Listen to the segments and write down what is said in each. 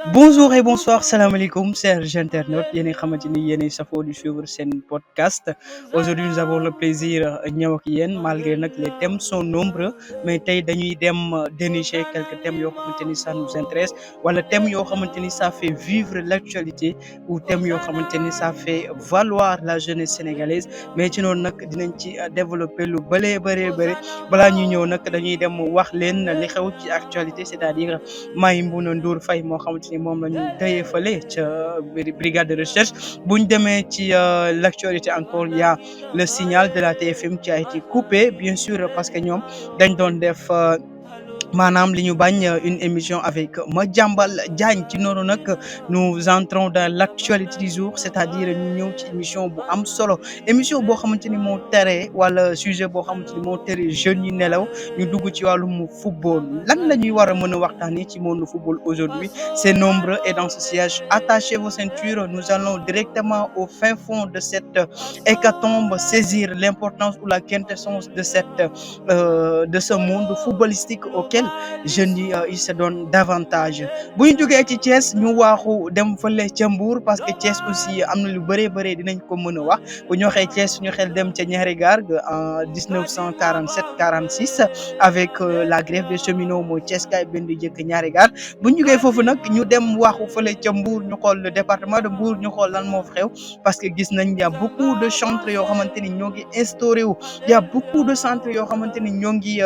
Bonjour et bonsoir, salam alaikum, chers internautes. Yéen a xamante ni yéenay safoo di suivre seen podcast. Aujourd'hui, nous avons le plaisir ñëw ak yéen malgré nag les thèmes sont nombreux, mais tey dañuy dem dénicher quelques thèmes yoo xamante ni ça nous intéresse wala thèmes yoo xamante ni ça fait vivre l'actualité ou thèmes yoo xamante ni ça fait valoir la jeunesse sénégalaise. Mais ci noonu nag dinañ ci développer lu bëree bëri balaa ñuy ñëw nag dañuy dem wax leen li xew ci actualité, c'est-à-dire Maïmouna Ndour Faye moo xamante ni moom la ñu tëyee fële ca brigade de recherche bu ñu demee ci l'actualité encore il y a le signal de la TFM qui a été coupé bien sûr parce que ñoom dañ doon def maanaam li ñu bañ une émission avec Madiambal Diagne ci noonu nag nous entrons dans l'actualité du jour, c'est-à-dire ñu ñëw ci émission bu am solo émission boo xamante ni moo tere wala sujet boo xamante ni moo tere jeunes yi nelaw ñu dugg ci wàllum football lan la ñuy war a mën a waxtaanee ci monde football aujourd'hui. C'est nombreux et dans ce siège attachez vos ceintures, nous allons directement au fin fond de cette hécatombe saisir l'importance ou la quintessence de ce monde footballistique auquel jeunes yi ils se donnent davantage. bu ñu jógee ci Thiès ñu waaxu dem fële ca Mbour parce que Thiès aussi am na lu bëree dinañ ko mën a wax bu ñu waxee Thiès suñu xel dem ca ñaari gaar en 1947-46 avec la grève des cheminots mooy Thiès kaay benn di jëkk ñaari gaar bu ñu jógee foofu nag ñu dem waaxu fële ca Mbour ñu xool le département de Mbour ñu xool lan moo fa xew parce que gis nañ y a beaucoup de centres yoo xamante ni ñoo ngi instauré wu y a beaucoup de centres yoo xamante ni ñoo ngi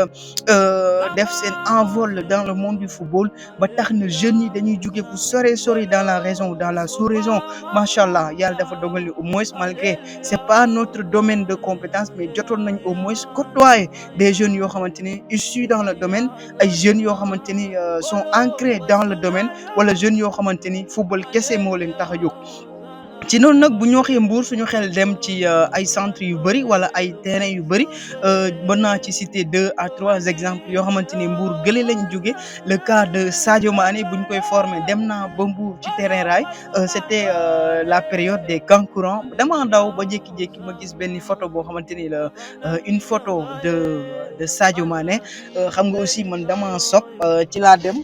def seen envol dans le monde du football ba tax na jeunes yi dañuy jóge fu sori dans la région ou dans la sous-région macha allah yàlla dafa dogal ni au moins malgré c'est pas notre domaine de compétence mais jotoon nañ au moins côtoyer des jeunes yoo xamante ni issus dans le domaine ay jeunes yoo xamante ni sont ancrés dans le domaine wala jeunes yoo xamante ni football kese moo leen tax a jóg. ci noonu nag bu ñu waxee Mbour suñu xel dem ci ay centres yu bëri wala ay terrain yu bëri mën naa ci citer 2 à 3 exemples yoo xamante ni Mbour gële lañ jóge le cas de Sadio Mané bu ñu koy former dem naa ba Mbour ci terrain rail c'était la période des kankourans dama daw ba jékki-jékki ma gis benn photo boo xamante ni la une photo de Sadio Mané xam nga aussi man dama sopp ci laa dem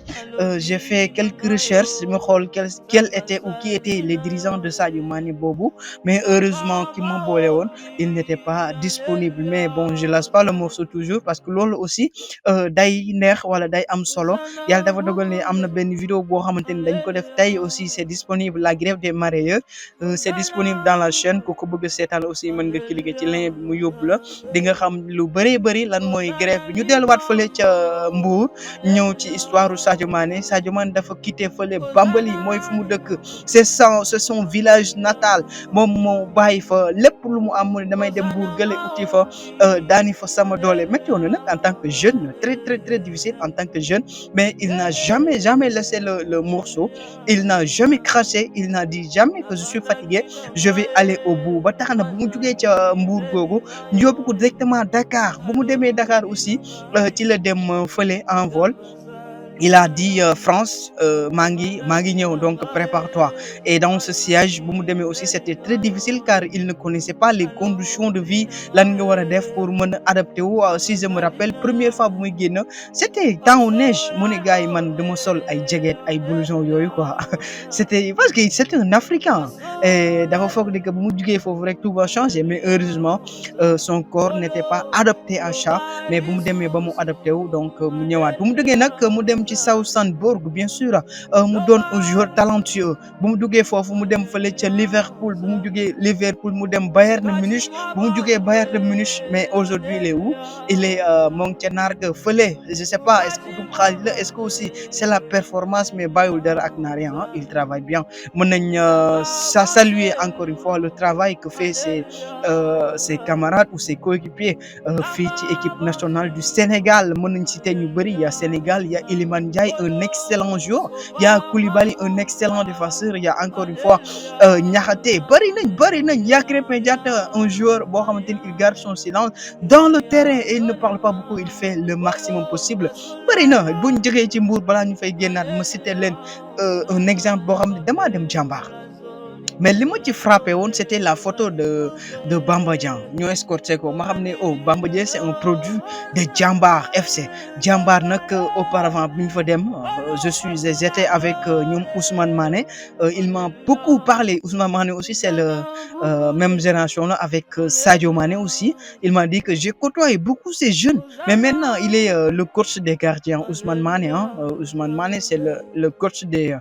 j'ai fait quelques recherches ma xool quel était ou qui étaient les dirigeants de Sadio Mané boobu mais heureusement ki ma boole woon il n'était pas disponible mais bon je lâche pas le morceau toujours parce que loolu aussi day neex wala day am solo yàlla dafa dogal ne am na benn vidéo boo xamante ni dañ ko def tey aussi c'est disponible la grève des mareyeurs c'est disponible dans la chaîne ku ko bëgg a seetaan aussi mën nga cliquer ci lien bi mu yóbbu la di nga xam lu bëri lan mooy grève bi ñu delluwaat fële ca Mbour ñëw ci histoire Sadio Mané dafa quitté fële Bambali mooy fu mu dëkk c'est son village natal moom moo bàyyi fa lépp lu mu am mu ne damay dem Mbour gële uti fa daani fa sama doole météo na nag en tant que jeune très difficile en tant que jeune mais il n'a jamais laissé le morceau, il n'a jamais craché, il n'a dit jamais que je suis fatigué, je vais aller au bout ba tax na bu mu jugee ca Mbour googu ñu yóbbu ko directement Dakar bu mu demee Dakar aussi ci la dem fële en vol. Il a dit France maa ngi ñëw donc prépare-toi et dans ce siège bu mu demee aussi c'était très difficile car il ne connaissait pas les conditions de vie lan nga war a def pour mën a adapté wu si je me rappelle première fois bu muy génn c'était temps neige mu ne gars yi man dama sol ay jaget ay blouson yooyu quoi c'était parce que c'était un Africain et dafa foog ni que bu mu jugee foofu rek tout va changer mais heureusement son corps n'était pas adapté à ça mais bu mu demee ba mu adapté wu donc mu ñëwaat bu mu duggee nag mu dem ci Southampton bien sûr mu doon un joueur talentueux bu mu duggee foofu mu dem fële ca Liverpool bu mu jugee Liverpool mu dem Bayern Munich bu mu jugee Bayern Munich mais aujourd'hui il est où il est moo ngi ca naar ga fële je sais pas est-ce que du xaalis la est-ce que aussi c'est la performance mais bàyyiwul dara ak naar ya il travaille bien mën nañ saluer encore une fois le travail que fait ses camarades ou ses coéquipiers fii ci équipe nationale du Sénégal mën nañ citer ñu bëri il y a Sénégal il y a Iliman Ndiaye un excellent joueur il y a Koulibaly un excellent défenseur il y a encore une fois Niakhaté bëri nañ il y a Krépin Diatta un joueur boo xamante ni il garde son silence dans le terrain et il ne parle pas beaucoup il fait le maximum possible bëri na buñ jógee ci Mbour balaa ñu fay génnaat ma citer leen un exemple boo xam ne damaa dem Jàmbaar mais li ma ci frappé woon c'était la photo de Bamba Dieng ñu escorté ko ma xam ne oh Bamba Dieng c'est un produit de Jambar FC Jambar nag auparavant bi ñu fa dem j'étais avec ñoom Ousmane Mané il m'a beaucoup parlé Ousmane Mané aussi c'est le même génération là avec Sadio Mané aussi il m'a dit que j'ai côtoyé beaucoup ces jeunes mais maintenant il est le coach des gardiens Ousmane Mané hein Ousmane Mané c'est le coach des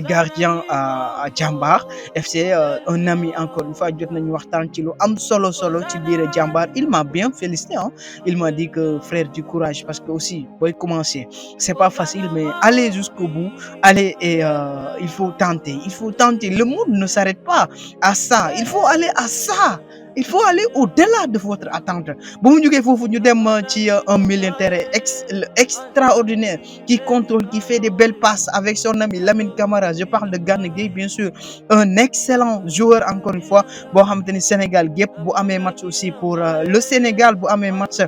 gardiens à Jambar FC un ami encore une fois jot nañu waxtaan ci lu am solo ci biir Jambar il m'a bien félicité hein il m'a dit que frère du courage parce que aussi booy commencer c'est pas facile mais aller jusqu'au bout aller et il faut tenter le monde ne s'arrête pas à ça il faut aller à ça il faut aller au-delà de votre attente ba mu jógee foofu ñu dem ci un militaire extraordinaire qui contrôle qui fait des belles passes avec son ami Lamine Camara je parle de Gana Gueye bien sûr un excellent joueur encore une fois boo xamante ni Sénégal gépp bu amee match aussi pour le Sénégal bu amee match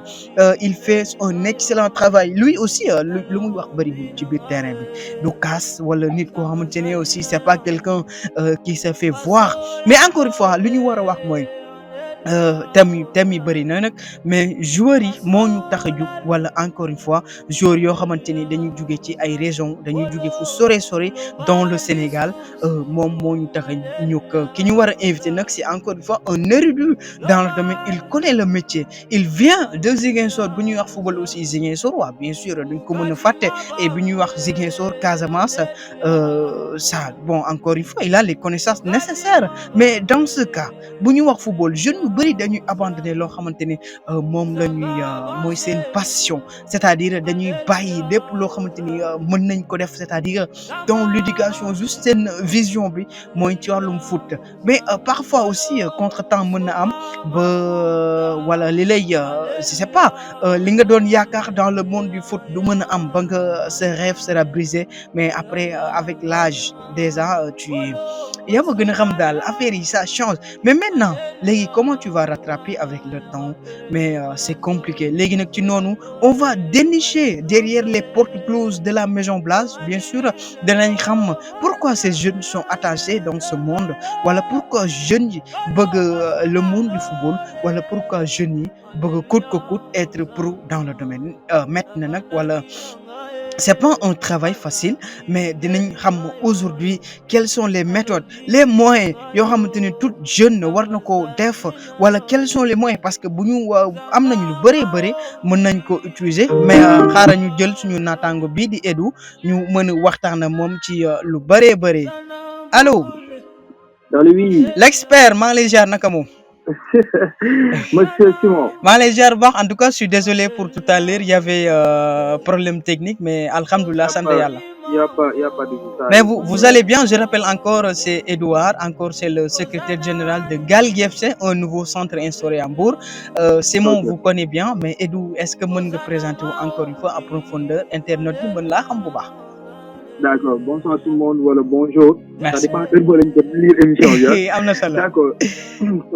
il fait un excellent travail lui aussi lu muy wax bëri ci biir terrain bi du kaas wala nit koo xamante ne aussi c'est pas quelqu'un qui se fait voir mais encore une fois lu ñu war a wax mooy thème yi bëri na nag mais joueurs yi moo ñu tax a jug wala encore une fois joueurs yoo xamante ni dañuy jóge ci ay régions dañuy jóge fu sore dans le Sénégal moom moo ñu tax a ñu ki ñu war a invité nag c'est encore une fois un érudit dans le domaine il connaît le métier il vient de Ziguinchor bu ñuy wax football aussi Ziguinchor waaw bien sûr duñ ko mën a fàtte et bu ñuy wax Ziguinchor Casamance ça bon encore une fois il a les connaissances nécessaires mais dans ce cas bu ñuy wax football jeune bëri dañuy abandonné loo xamante ni moom la ñuy mooy seen passion c'est-à-dire dañuy bàyyi lépp loo xamante ni mën nañ ko def c'est-à-dire dans l'éducation juste seen vision bi mooy ci wàllum foot mais parfois aussi contretemps mën na am ba wala li lay je sais pas li nga doon yaakaar dans le monde du foot du mën a am ba nga ce rêve sera brisé mais après avec l'âge déjà yaa ma gën a xam daal affaire yi ça change mais maintenant léegi comment tu vas rattraper avec le temps mais c'est compliqué léegi nag ci noonu on va dénicher derrière les portes closes de la Maison Blanche bien sûr danañ xam pourquoi ces jeunes sont attachés dans ce monde wala pourquoi jeunes yi bëgg le monde du football wala pourquoi jeunes yi bëgg coûte que coûte être pro dans le domaine maintenant nag wala c'est pas un travail facile mais dinañ xam aujourd'hui quelles sont les méthodes les moyens yoo xamante ni tout jeune war na ko def wala quels sont les moyens parce que bu ñu am nañu lu bëri mën nañ ko utiliser mais xaaral ñu jël suñu naataango bii di Edu ñu mën a waxtaan ak moom ci lu bëri allô. Oui. L'expert maa ngi lay ziar naka moom. Monsieur Simon. maa ngi lay ziar bu baax en tout cas je suis désolé pour tout à l'heure il y avait problème technique mais alhamdoulilah sant yàlla. Il y a pas de ça. Mais vous allez bien, je rappelle encore, c'est Edouard, encore c'est le secrétaire général de Galgui FC, un nouveau centre instauré à Mbour. Simon vous connaît bien, mais Edou, est-ce que mën nga présenter encore une fois en profondeur internaute bi mën laa xam bu baax. D'accord, bonsoir tout le monde, wala bonjour. Merci. Ça dépend heure boo leen jot lire émission bi. am na solo. D'accord.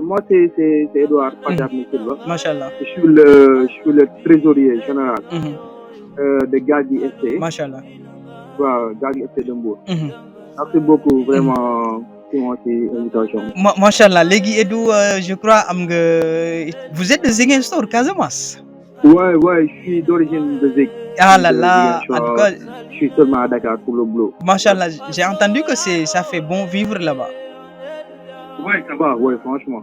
Moi c'est Edouard Padarmi Silva. Machallah. Je suis le trésorier général de Galgui FC. Machallah. Waaw, Galgui FC de Mbour. Merci beaucoup vraiment Simon ci invitation. Machallah, léegi Edou je crois am nga vous êtes de Ziguinchor, Casamance. Ouais, je suis d'origine de Zig. Ah là là, en tout cas, je suis seulement à Dakar pour le boulot. Machallah, j'ai entendu que ça fait bon vivre là-bas. Ouais, ça va, ouais, franchement.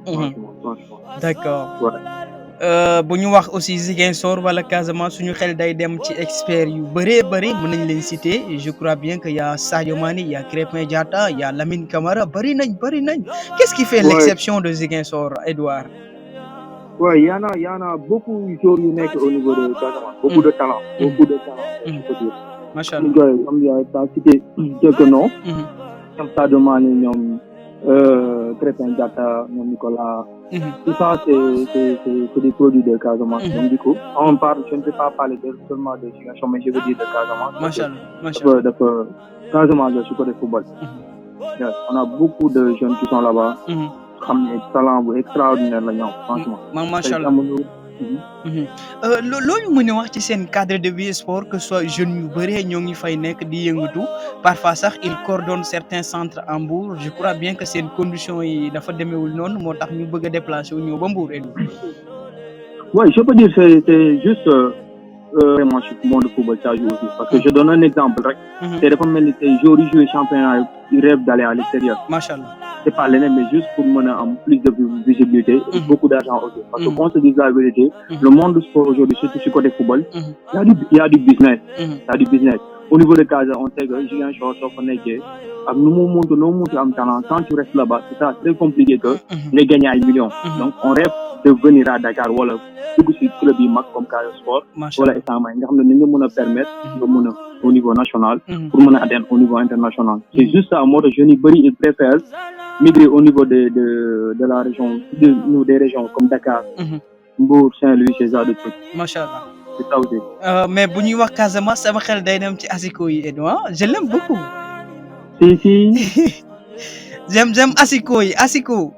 D'accord. Ouais. bu ñu wax aussi Ziguinchor wala Casamance suñu xel day dem ci experts yu bëree bëri mën nañ leen citer je crois bien que y a Sadio Mané y a Krépin Diatta y a Lamine Camara bëri nañ qu'est-ce qui fait l'exception de Ziguinchor Edouard? Ouais, y en a beaucoup de joueurs yu nekk au niveau de Casamance, beaucoup de talent, je peux dire. Machallah. Comme il y a cité quelques noms, comme Sadio Mané, ñoom Krépin Diatta, ñoom Nicolas. Tout ça c'est des produits de Casamance. Donc du coup, je ne peux pas parler seulement de Ziguinchor, mais je veux dire de Casamance. Machallah. De Casamance, je suis côté football. Yes, on a beaucoup de jeunes qui sont là-bas. Xam ne talent bu extraordinaire la ñoom franchement. Machallah. loolu mën a wax ci seen cadre de vie sport que soit jeunes yu bëree ñoo ngi fay nekk di yëngatu parfois sax il coordonne certains centres en Mbour je crois bien que seen conditions yi dafa demeewul noonu moo tax ñu bëgg a déplacer wu ñëw ba Mbour Edu. Ouais, je peux dire c'est juste vraiment je suis monde de football ça joue aussi parce que je donne un exemple rek. C'est dafa mel ni tey joueurs yi jouer championnat ils rêvent d'aller à l'extérieur. Machallah. C'est pas l'année mais juste pour mën a am plus de visibilité et beaucoup d'argent aussi parce que qu'on se dise la vérité le monde du sport aujourd'hui surtout sur côté football il y a du business il y a du business au niveau de Casa on sait que Ziguinchor soo fa nekkee ak nu mu munti am talent quand tu restes là-bas c'est ça très compliqué que nga gagner ay millions donc on rêve de venir à Dakar wala dugg ci club yi mag comme Casa Sport wala Esama nga xam ne nañu mën a permettre nga mën a au niveau national pour mën a atteindre au niveau international c'est juste ça moo tax jeunes yi bëri ils préfèrent migrer au niveau de la région des régions comme Dakar Mbour Saint-Louis ces genres de trucs machallah c'est ça aussi mais bu ñuy wax Casamance sama xel day dem ci asiko yi Edu je l'aime beaucoup si j'aime asiko yi asiko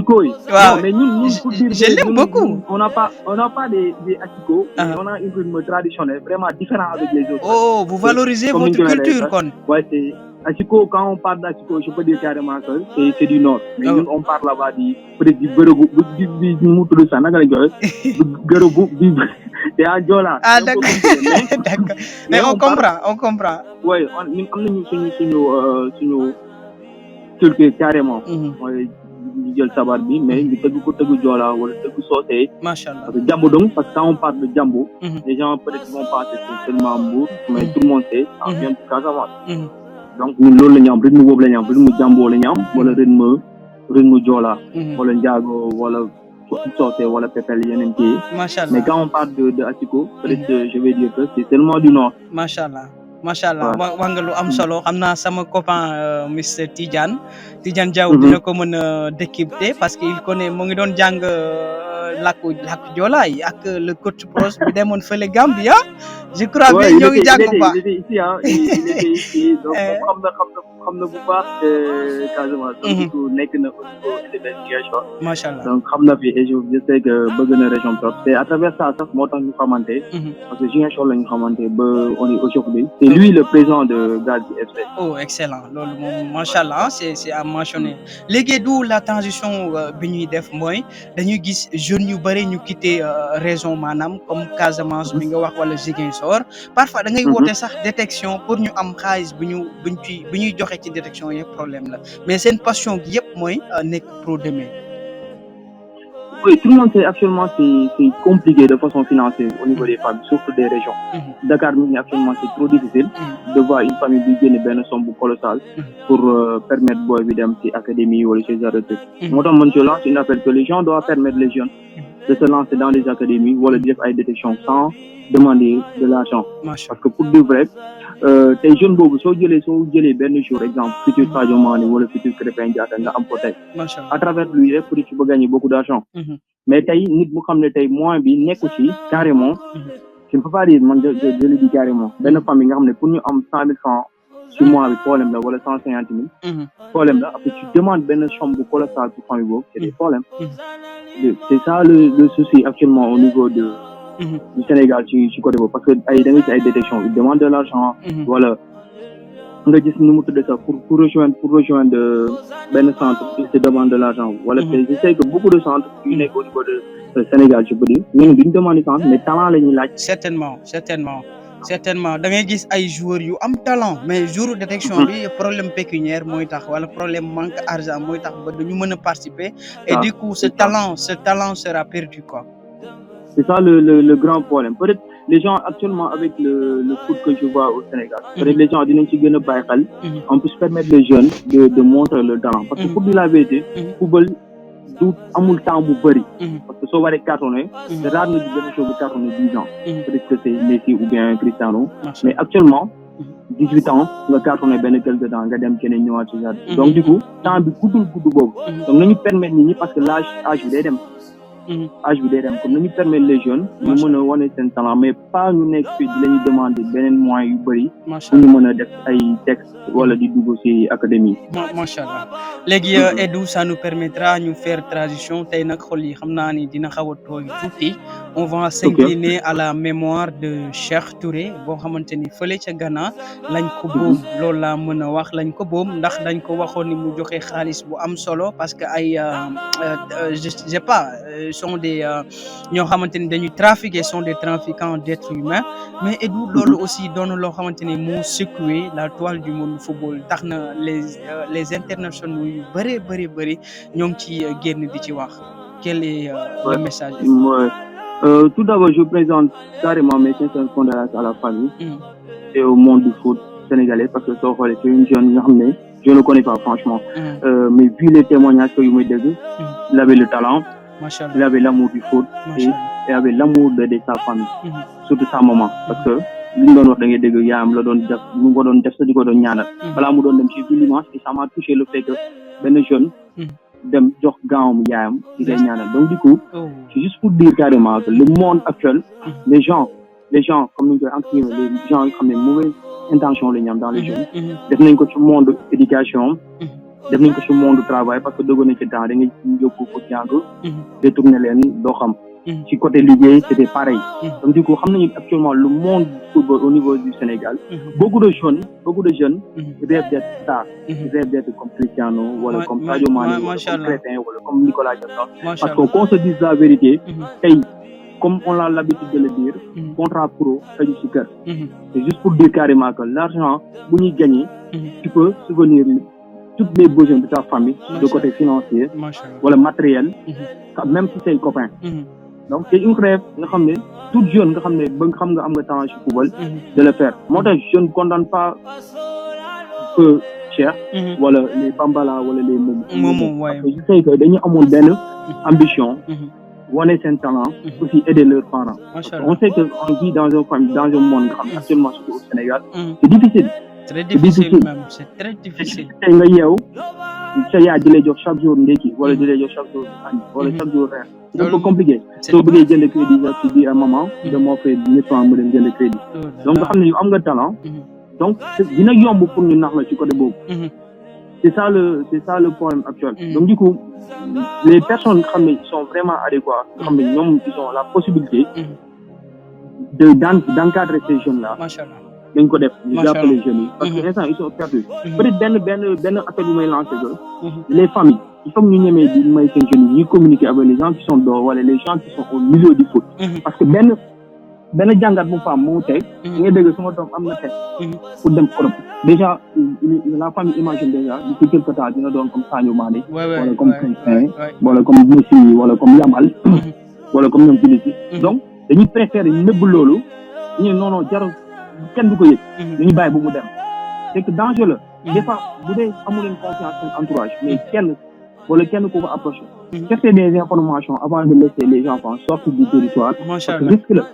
oui. Wow. Non, mais nous pour dire je l'aime beaucoup. On n'a pas des asiko, on a une rythme traditionnel vraiment différent avec les autres. Oh, vous valorisez votre culture kon. Ouais, c'est asiko quand on parle d'asiko, je peux dire carrément que c'est du nord. Mais nous on parle là-bas peut-être du beurre du moutou de ça, naka lañ koy gërëbu bi c'est à Joola. Ah d'accord. Mais on comprend. Ouais, ñun am nañu suñu culture carrément. ñu jël sabar bi mais ñu tëgg ko tëgg Joola wala tëgg soosey. Machallah. Parce que Jambo donc parce que quand on parle de Jambo, les gens peut-être vont penser que c'est seulement Mbour, mais tout le monde sait en vient de Casamance. Donc ñun loolu la ñu am rythme boobu la ñu am rythme Jambo la ñu am wala rythme Joola wala Njaago wala soosey wala pepel yeneen kii. Machallah. Mais quand on parle de asiko peut-être je vais dire que c'est seulement du nord. Machallah. Machallah wax nga lu am solo xam naa sama copain Mr Tidiane Diaw dina ko mën a décrypter parce que il connaît mu ngi doon jàng làkku Joola yi ak le coach pros bi demoon fële Gambia je crois bien ñoo ngi jàng bu baax il était ici donc xam na bu baax Casamance donc nekk na au niveau universitaire machallah donc xam na fi et je sais que bëgg na région trop c'est à travers ça sax moo tax ñu xamante parce que Ziguinchor la ñu xamante ba on est aujourd'hui c'est lui le président de Gadji FC. Oh excellent loolu moom machallah c'est à mentionner léegi d'où la transition bi ñuy def mooy dañuy gis jeunes yu bëri ñu quitté région maanaam comme Casamance bi nga wax wala Ziguinchor parfois da ngay woote sax détection pour ñu am xaalis bu ñuy joxe ci détection yëpp problème la mais seen passion gi yëpp mooy nekk pro demain. Oui, tout le monde sait actuellement c'est compliqué de façon financière au niveau des familles, surtout des régions. Dakar actuellement c'est trop difficile de voir une famille bi génne benn somme colossale pour permettre boy bi dem ci académie wala ces genres de trucs. Moo tax man je lance une appel que les gens doivent permettre les jeunes de se lancer dans les académies wala di def ay détection sans demander de l'argent. Parce que pour de vrai tey jeune boobu soo jëlee benn jour exemple futur Sadio Mané wala futur Krépin Diatta nga am ko tey à travers lui rek peut-être tu peux gagner beaucoup d'argent mais tey nit mu xam ne tey moyen bi nekku ci carrément je ne peux pas dire man je le dis carrément benn famille nga xam ne pour ñu am 100 000 francs ci mois bi problème la wala 150 000 problème la après tu demandes benn somme bu colossale pour famille boobu c'est des problèmes c'est ça le souci actuellement au niveau du Sénégal ci côté boobu parce que ay da ngay ci ay détection ils demandent de l'argent voilà nga gis nu mu tudd sax pour rejoindre benn centre ils te demandent de l'argent voilà je sais que beaucoup de centres yu nekk au niveau de Sénégal je peux dire ñun duñ demander centre mais talent la ñuy laaj certainement da ngay gis ay joueurs yu am talent mais jour détection bi problème pécuniaire mooy tax wala problème manque argent mooy tax ba duñu mën a participer et du coup ce talent sera perdu quoi. C'est ça le grand problème. Peut-être les gens actuellement avec le foot que je vois au Sénégal, peut-être les gens dinañ ci gën a bàyyi xel. On peut se permettre les jeunes de montrer leur talent. Parce que pour dire la vérité, football du amul temps bu bëri. Parce que soo waree cartonné, c'est rare nga gis benn chose bu cartonné 10 ans. Peut-être que c'est Messi ou bien Cristiano. Mais actuellement 18 ans nga cartonné benn quelque temps nga dem keneen ñëwaat ci genre. Donc du coup temps bi gudd boobu. Donc nañu permettre nit ñi parce que l'âge bi day dem. âge bi day dem comme nañu permettre les jeunes ñu mën a wane seen talent mais pas ñu nekk fii di la ñuy demander beneen moyens yu bëri pour ñu mën a def ay texte wala di dugg ci académie. Machallah léegi Edou ça nous permettra ñu faire transition tey nag xol yi xam naa ni dina xaw a tooy tuuti on va s'incliner à la mémoire de Cheikh Touré boo xamante ni fële ca Ghana lañ ko boom loolu laa mën a wax lañ ko boom ndax dañ ko waxoon ni mu joxe xaalis bu am solo parce que ay je sais pas sont des ñoo xamante ni dañuy trafiquer sont des trafiquants d'êtres humains mais Edou loolu aussi doon loo xamante ni moo secoué la toile du monde football tax na les internationaux yu bëri ñoo ngi ci génn di ci wax quel est le message? Tout d'abord je présente carrément mes sincères condoléances à la famille et au monde du foot sénégalais parce que soo xoolee c'est une jeune nga xam ne je ne connais pas franchement mais vu les témoignages que yu muy dégg il avait le talent il avait l'amour du foot et il avait l'amour de sa famille surtout sa maman parce que li ñu doon wax da ngay dégg yaayam la doon def mu ko doon def sa di ko doon ñaanal balaa mu doon dem ci dimanche et ça m'a touché le fait que benn jeune dem jox gaawam yaayam di koy ñaanal donc du coup c'est juste pour dire carrément que le monde actuel les gens comme ni ñu koy entre guillemets les gens yoo xam ne mauvaise intention la ñu am dans les jeunes def nañ ko ci monde éducation def nañ ko ci monde travail parce que dëggoon nañ ci temps da ngay yóbbu ko jàng détourné leen doo xam ci côté liggéey c'était pareil donc du coup xam nañu actuellement le monde du football au niveau du Sénégal beaucoup de jeunes rêvent d'être stars rêvent d'être comme Cristiano wala comme Sadio Mané wala comme Crépin wala comme Nicolas Jackson parce que qu'on se dise la vérité tey comme on a l'habitude de le dire contrat pro xëju ci kër c'est juste pour dire carrément que l'argent bu ñuy gagner tu peux subvenir toutes les besoins de ta famille de côté financier wala matériel même si c'est copain donc c'est une rêve nga xam ne tout jeune nga xam ne ba nga xam nga am nga talent ci football de le faire moo tax je ne condamne pas que Cheikh wala les Bambala wala les Momo parce que je sais que dañu amoon benn ambition wane seen talent aussi aider leurs parents on sait que on vit dans un monde nga xam actuellement surtout au Sénégal c'est difficile même c'est très difficile tey nga yeew sa yaay di lay jox chaque jour ndekki wala di lay jox chaque jour añ wala chaque jour reer c'est un peu compliqué soo bëggee jënd crédit sax ci di maman dama fay 1000 francs mu dem jënd crédit donc nga xam ne yow am nga talent donc dina yomb pour ñu nax la ci côté boobu c'est ça le problème actuel donc du coup les personnes nga xam ne sont vraiment adéquats nga xam ne ñoom ils ont la possibilité d'encadrer ces jeunes là dañ ko def ñu jàppale jeunes yi parce que instant ils sont perdus peut-être benn appel bu may lancer que les familles il faut que ñu ñemee di may seen jeunes yi ñuy communiquer avec les gens qui sont dehors wala les gens qui sont au milieu du foot parce que benn jàngat bu faam moo tey nga dégg sama doom am na tête pour dem Europe déjà la famille imagine déjà d'ici quelque temps dina doon comme Sadio Mané wala comme Crépin wala comme Messi wala comme Yamal wala comme ñoom Vinicius donc dañuy préférer nëbb loolu ñu non jarul kenn du ko yëg dañuy bàyyi bu mu dem c'est que dangereux des fois bu dee amu leen confiance seen entourage mais kenn ku ko approché chercher des informations avant de laisser les enfants sortir du territoire parce que risque la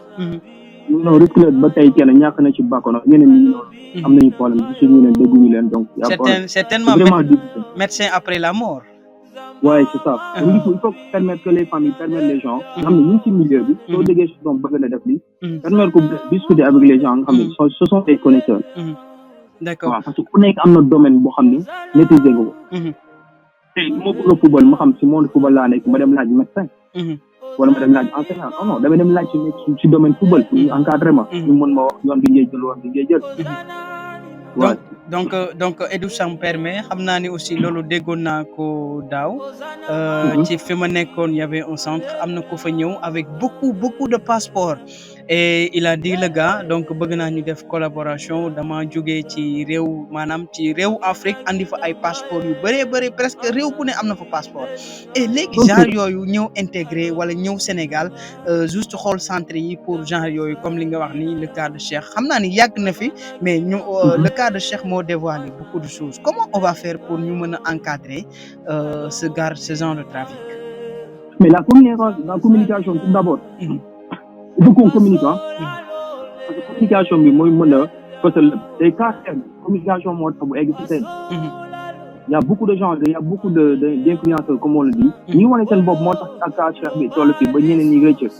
non risque la ba tey kenn ñàkk na ci bakkono ñeneen ñi noonu am nañu problème gisuñu leen dégguñu leen donc certainement vraiment difficile médecin après la mort ouais c'est ça donc il faut permettre que les familles permettre les gens nga xam ne ñu ngi ci milieu bi soo déggee su doom bëgg na def lii permettre ko discuter avec les gens nga xam ne ce sont des connaisseurs d'accord waaw parce que ku nekk am na domaine boo xam ne maîtriser nga ko tey moo bëgg a football ma xam si monde football laa nekk ma dem laaj médecin wala ma dem laaj enseignant non dama dem laaj ci domaine football pour encadrement ñu mën ma wax yoon bi ngay jël woon bi ngay jël donc Edou ça me permet xam naa ni aussi loolu déggoon naa ko daaw ci fi ma nekkoon y avait un centre am na ko fa ñëw avec beaucoup de passeports et il a dit le gars donc bëgg naa ñu def collaboration dama jógee ci réew Afrique andi fa ay passeports yu bëri presque réew bu ne am na fa passeport et léegi genre yooyu ñëw intégré wala ñëw Sénégal juste xool centre yi pour genre yooyu comme li nga wax ni le cas de Cheikh xam naa ni yàgg na fi mais ñu le cas de Cheikh moo dévoilé beaucoup de choses comment on va faire pour ñu mën a encadrer ce genre de trafic mais la communication tout d'abord il faut qu'on communique parce que communication bi mooy mën a parce que les cas communication moo tax bu egg ci seen il y a beaucoup de gens il y a beaucoup d'influenceurs comme on le dit ñu wane seen bopp moo tax ak cas Cheikh bi toll fii ba ñeneen ñi rëcc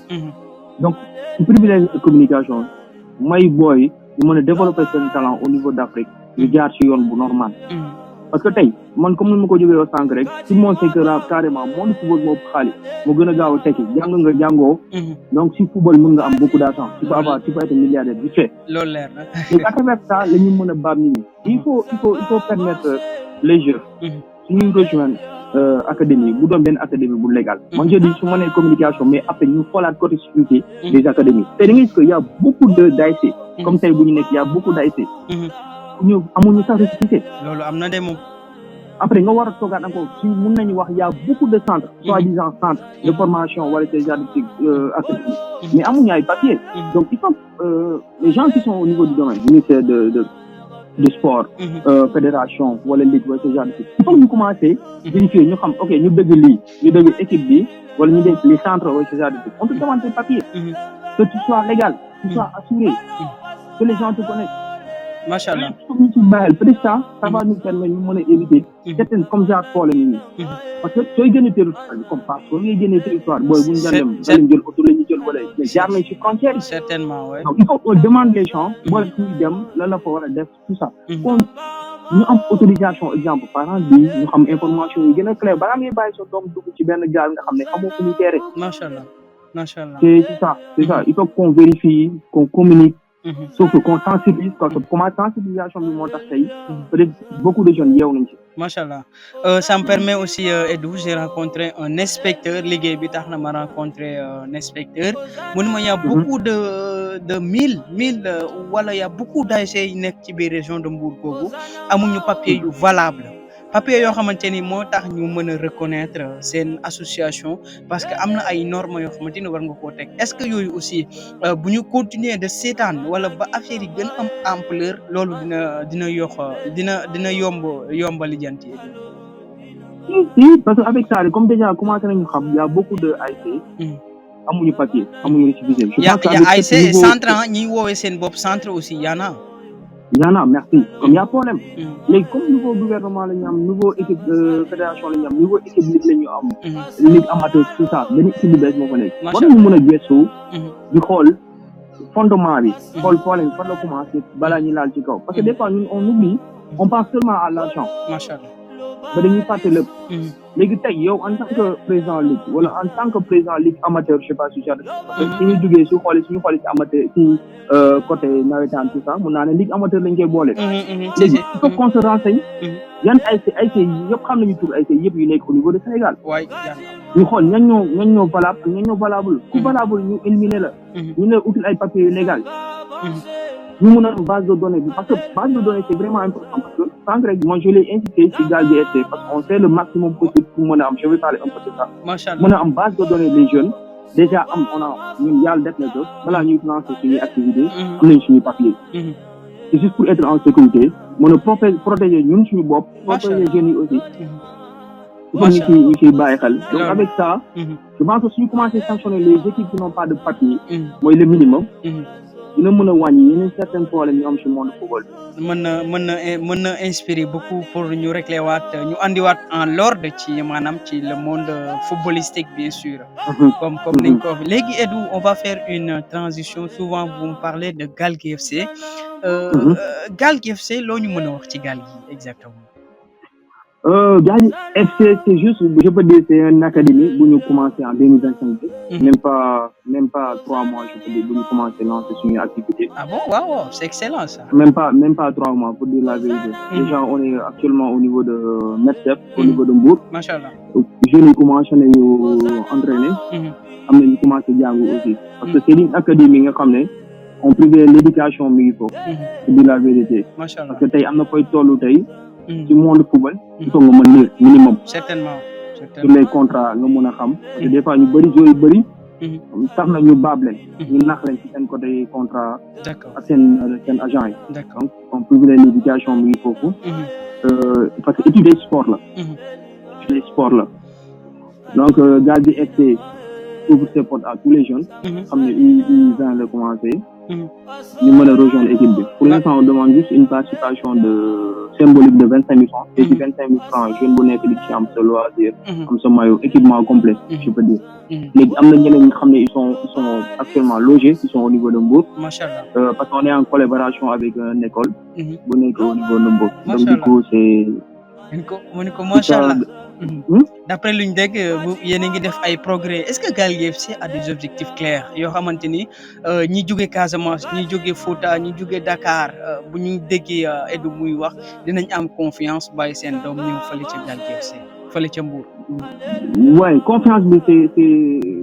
donc ci privilège de communication may booy ñu mën a développer seen talent au niveau d'Afrique ñu jaar ci yoon bu normal parce que tey man comme ni ma ko jógee wax sànq rek tout le monde sait que carrément monde football moo xaalis moo gën a gaaw a tekki jàng nga jàngoo donc si football mën nga am beaucoup d'argent tu peux être milliardaire vite fait loolu leer na et à travers ça la ñu mën a baab nit ñi il faut permettre les jeunes suñuy rejoindre académie bu doon benn académie bu légal man je dis su ma nee communication mais après ñu xoolaat côté sécurité des académies te da ngay gis que y a beaucoup d'ASC comme tey bu ñu nekk y a beaucoup d'ASC ñu amuñu sax récépissé loolu am na de moom après nga war a toogaat encore si mun nañu wax y a beaucoup de centres soi-disant centres de formation wala ces genres de académies mais amuñu ay papiers donc il faut les gens qui sont au niveau du domaine ministère de sport fédération wala ligue wala ce genre de trucs il faut ñu commencer vérifier ñu xam ok ñu dëgg lii ñu dëgg équipe bi wala ñu dégg les centres wala ce genre de trucs on te demande tes papiers que tu sois légal que tu sois assuré que les gens te connaissent machallah ñu ci bàyyil peut-être ça va nous permettre ñu mën a éviter certaines comme genre problème yi parce que sooy génne territoire bi comme pas soo ngay génne territoire booy bu ñu daan dem nga leen jël auto la ñu jël wala jaar nañ ci frontière certainement ouais donc il faut qu'on demande les gens booy suñu dem lan la fa war a def tout ça kon ñu am autorisation exemple parent bi ñu xam information yi gën a clair balaa ngay bàyyi sa doom dugg ci benn gaal nga xam ne xamoo fu muy teere machallah c'est ça il faut qu'on vérifie qu'on communique sauf qu'on sensibilise parce que comment sensibilisation bi moo tax tey peut-être beaucoup de jeunes yeewu nañ ci machallah ça me permet aussi Edou j'ai rencontré un inspecteur liggéey bi tax na ma rencontré un inspecteur mun ma y a beaucoup de mille wala y a beaucoup d'ASC yi nekk ci biir région de Mbour googu amuñu papier yu valable papier yoo xamante ni moo tax ñu mën a reconnaître seen association parce que am na ay normes yoo xamante ni war nga koo teg est-ce que yooyu aussi bu ñu continuer de seetaan wala ba affaire yi gën am ampleur loolu dina yomba lijjanti si parce que avec ça comme déjà commencé nañu xam y a beaucoup de ASC amuñu papier amuñu récépissé y a ASC centre ñi woowee seen bopp centre aussi Yana merci comme y a problème léegi comme nouveau gouvernement la ñu am nouveau équipe fédération la ñu am nouveau équipe ligue la ñu am ligue amateur tout ça benn équipe bu bees moo fa nekk war nañu mën a gëstu di xool fondement bi xool problème fan la commencé balaa ñu laal ci kaw parce que des fois ñun on oublie on pense seulement à l'argent machallah ba dañuy fàtte lépp léegi tey yow en tant que président ligue wala en tant que président ligue amateur je sais pas si parce que suñu duggee suñu xoolee ci amateur ci côté nawetaan tout ça mun naa ne ligue amateur lañ koy boole léegi il faut qu'on se renseigne yan ASC yëpp xam nañu tur ASC yëpp yu nekk au niveau de Sénégal ñu xool ñan ñoo valable ak ñan ñoo valable ku valable ñu éliminer la ñu ne util ay papiers yu légal ñu mun a am base de données bi parce que base de données c'est vraiment important parce que sànq rek moi je l'ai insisté ci Galgui FC parce qu'on fait le maximum possible pour mën a am je vais parler un peu de ça mën a am base de données des jeunes déjà ñun yàlla def na ko balaa ñuy lancer suñuy activité am nañ suñuy papier c'est juste pour être en sécurité mën a protéger ñun suñu bopp protéger jeunes yi aussi il faut ñu ciy bàyyi xel donc avec ça je pense que suñu commencé sanctionner les équipes qui n'ont pas de papier mooy le minimum dina mën a wàññi yeneen certains problèmes ñu am ci monde football bi. mën na inspirer beaucoup pour ñu régler ñu andiwaat en l'ordre ci maanaam ci le monde footballistique bien sûr. comme niñ ko waxee léegi Edou on va faire une transition souvent vous me parlez de Galgui FC. Galgui FC loo ñu mën a wax ci Galgui exactement. Galgui FC c'est juste je peux dire c'est une académie bu ñu commencé en 2025 même pas 3 mois je peux dire bu ñu commencé lancer suñu activité. Ah bon waaw c'est excellent ça. même pas 3 mois pour dire la vérité. Déjà on est actuellement au niveau de MEDCEF au niveau de Mbour. Machallah. Jeunes yi commencé nañu entraîner. am na ñu commencé jàngu aussi. parce que c'est une académie nga xam ne on privé l'éducation mi ngi foofu. pour dire la vérité. Machallah. parce que tey am na koy tollu tey. ci monde football il faut nga mën lire minimum certainement sur les contrats nga mën a xam parce que des fois ñu bëri joueurs yu bëri tax na ñu baab leen ñu nax leen ci seen côté contrat ak seen agent yi donc on privilégie l'éducation mi ngi foofu parce que étude sport la donc Galgui FC ouvre ses portes à tous les jeunes xam ne U20 la commencé ñu mën a rejoindre équipe bi pour l'instant on demande juste une participation symbolique de 25 000 francs et ci 25 000 francs jeune bu nekk di ci am sa loisir am sa maillot équipement complet je peux dire léegi am na ñeneen ñi xam ne ils sont actuellement logés ils sont au niveau de Mbour parce qu'on est en collaboration avec une école bu nekk au niveau de Mbour donc du coup mu ni ko macha allah. D'après luñ dégg bu yéen a ngi def ay progrès est-ce que Gaal Gui FC a des objectifs clairs yoo xamante ni ñi jóge Casamance ñi jóge Fouta ñi jóge Dakar bu ñu déggee Edu muy wax dinañ am confiance bàyyi seen doom ñëw fële ca Gaal Gui FC fële ca Mbour. Ouais, confiance bi c'est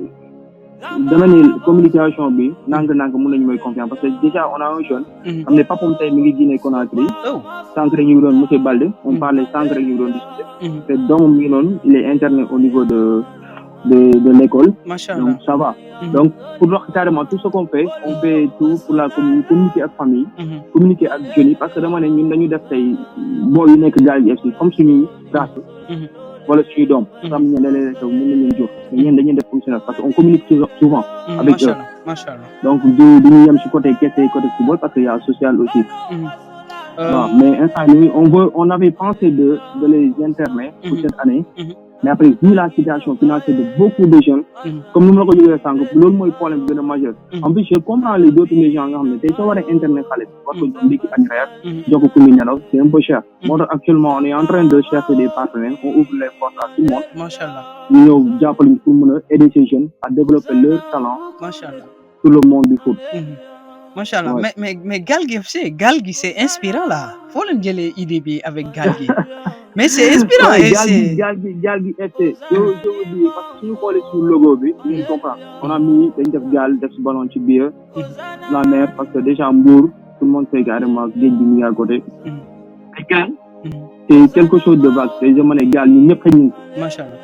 dama ne communication bi nank mën nañu may confiance parce que déjà on a un jeune xam ne papam tey mi ngi Guinée Conakry sànq rek ñu ngi doon monsieur Balde on parlait sànq rek ñu ngi doon discuter te doomam mi ngi noonu il est interné au niveau de l'école. Machallah. Donc ça va. Donc pour wax carrément tout ce qu'on fait on fait tout pour la communiquer ak famille communiquer ak jeunes yi parce que dama ne ñun dañu def tey boo yu nekk Gaal Gui FC comme suñuy race wala suñuy doom xam ne léeg-léeg taw mën nañ leen jox mais ñeen dañuy def fonctionnaire parce que on communique souvent avec eux. Machallah. Donc du ñu yem ci côté kese côté football parce que y a social aussi. Non, mais instant yii on avait pensé de les interner pour cette année. Mais après vu la situation financière de beaucoup de jeunes comme ni ma la ko jógee sànq loolu mooy problème bi gën a majeur. En plus je comprends les autres gens nga xam ne tey soo waree internet xale bi war ko jox ndékki añ reer jox ko muy nelaw c'est un peu cher. moo tax actuellement on est en train de chercher des partenaires on ouvre les portes à tout le monde. Machallah. ñu ñëw jàppale ñu pour mën a aider ces jeunes à développer leur talent. Machallah. Sur le monde du foot. Machallah. Ouais. Mais Gaal Gui FC Gaal Gui c'est inspirant là foo leen jëlee idée bi avec Gaal Gui. Mais c'est inspirant et c'est Gaal Gui FC je vous dis parce que suñu xoolee suñu logo bi ñu comprend on a mis dañ def gaal def si ballon ci biir la mer parce que déjà Mbour tout le monde sait carrément géej bi ñu ngi à côté et gaal c'est quelque chose de vaste te je me ne gaal ñun ñëpp xëy nañ ci machallah